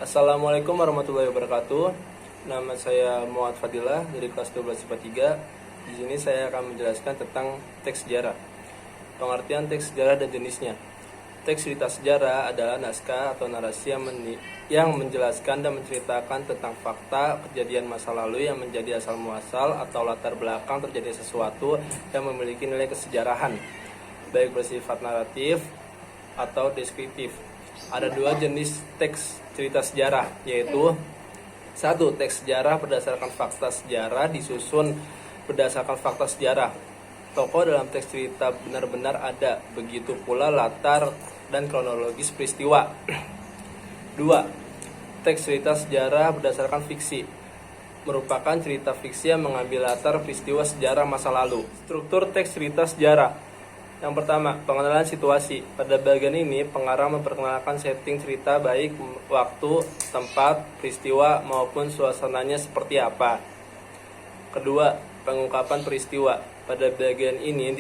Assalamualaikum warahmatullahi wabarakatuh. Nama saya Muhammad Fadilah dari kelas 12 IPA 3. Di sini saya akan menjelaskan tentang teks sejarah. Pengertian teks sejarah dan jenisnya. Teks cerita sejarah adalah naskah atau narasi yang menjelaskan dan menceritakan tentang fakta kejadian masa lalu yang menjadi asal muasal atau latar belakang terjadi sesuatu yang memiliki nilai kesejarahan, baik bersifat naratif atau deskriptif. Ada dua jenis teks cerita sejarah, yaitu satu, teks sejarah berdasarkan fakta sejarah disusun berdasarkan fakta sejarah. Tokoh dalam teks cerita benar-benar ada, begitu pula latar dan kronologis peristiwa. Dua, teks cerita sejarah berdasarkan fiksi. Merupakan cerita fiksi yang mengambil latar peristiwa sejarah masa lalu. Struktur teks cerita sejarah. Yang pertama, pengenalan situasi. Pada bagian ini, pengarang memperkenalkan setting cerita baik waktu, tempat, peristiwa, maupun suasananya seperti apa. Kedua, pengungkapan peristiwa. Pada bagian ini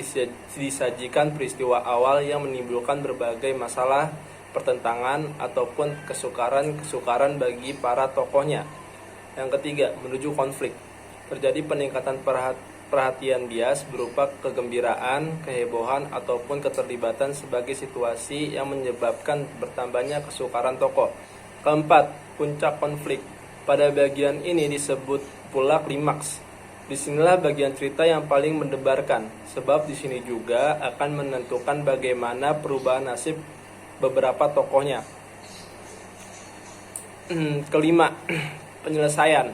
disajikan peristiwa awal yang menimbulkan berbagai masalah, pertentangan, ataupun kesukaran bagi para tokohnya. Yang ketiga, menuju konflik. Terjadi peningkatan perhatian bias berupa kegembiraan, kehebohan, ataupun keterlibatan sebagai situasi yang menyebabkan bertambahnya kesukaran tokoh. Keempat, puncak konflik. Pada bagian ini disebut pula klimaks. Disinilah bagian cerita yang paling mendebarkan, sebab di sini juga akan menentukan bagaimana perubahan nasib beberapa tokohnya. Kelima, penyelesaian.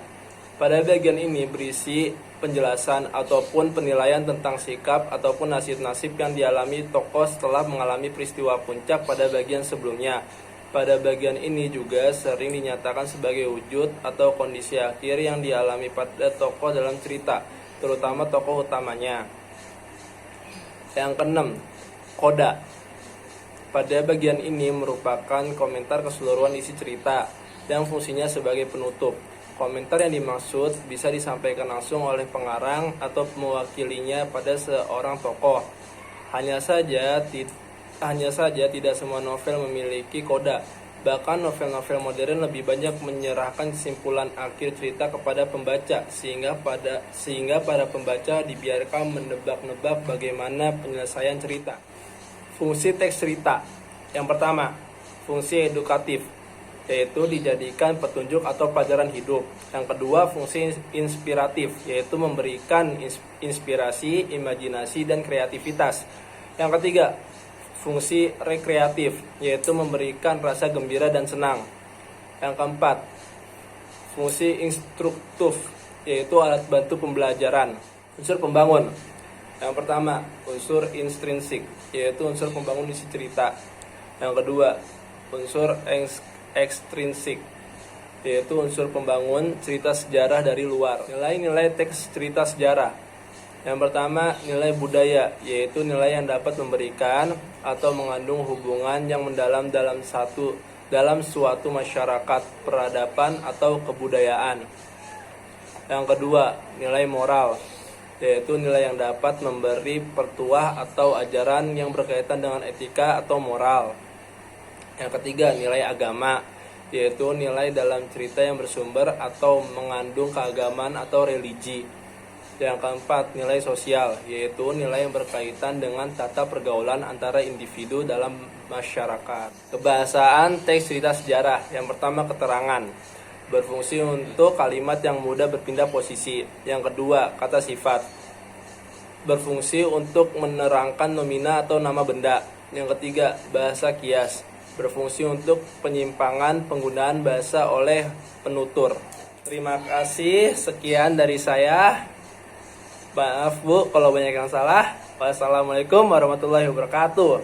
Pada bagian ini berisi penjelasan ataupun penilaian tentang sikap ataupun nasib-nasib yang dialami tokoh setelah mengalami peristiwa puncak pada bagian sebelumnya. Pada bagian ini juga sering dinyatakan sebagai wujud atau kondisi akhir yang dialami pada tokoh dalam cerita, terutama tokoh utamanya. Yang keenam, koda. Pada bagian ini merupakan komentar keseluruhan isi cerita yang fungsinya sebagai penutup. Komentar yang dimaksud bisa disampaikan langsung oleh pengarang atau mewakilinya pada seorang tokoh. Hanya saja tidak semua novel memiliki koda. Bahkan novel-novel modern lebih banyak menyerahkan kesimpulan akhir cerita kepada pembaca, sehingga para pembaca dibiarkan menebak-nebak bagaimana penyelesaian cerita. Fungsi teks cerita. Yang pertama, fungsi edukatif, yaitu dijadikan petunjuk atau pelajaran hidup. Yang kedua, fungsi inspiratif, yaitu memberikan inspirasi, imajinasi, dan kreativitas. Yang ketiga, fungsi rekreatif, yaitu memberikan rasa gembira dan senang. Yang keempat, fungsi instruktif, yaitu alat bantu pembelajaran. Unsur pembangun. Yang pertama, unsur intrinsik, yaitu unsur pembangun isi cerita. Yang kedua, unsur ekstrinsik, yaitu unsur pembangun cerita sejarah dari luar. Nilai-nilai teks cerita sejarah. Yang pertama, nilai budaya, yaitu nilai yang dapat memberikan atau mengandung hubungan yang mendalam dalam suatu masyarakat, peradaban, atau kebudayaan. Yang kedua, nilai moral, yaitu nilai yang dapat memberi pertuah atau ajaran yang berkaitan dengan etika atau moral. Yang ketiga, nilai agama, yaitu nilai dalam cerita yang bersumber atau mengandung keagamaan atau religi. Yang keempat, nilai sosial, yaitu nilai yang berkaitan dengan tata pergaulan antara individu dalam masyarakat. Kebahasaan teks cerita sejarah. Yang pertama, keterangan, berfungsi untuk kalimat yang mudah berpindah posisi. Yang kedua, kata sifat, berfungsi untuk menerangkan nomina atau nama benda. Yang ketiga, bahasa kias, berfungsi untuk penyimpangan penggunaan bahasa oleh penutur. Terima kasih, sekian dari saya. Maaf Bu kalau banyak yang salah. Wassalamualaikum warahmatullahi wabarakatuh.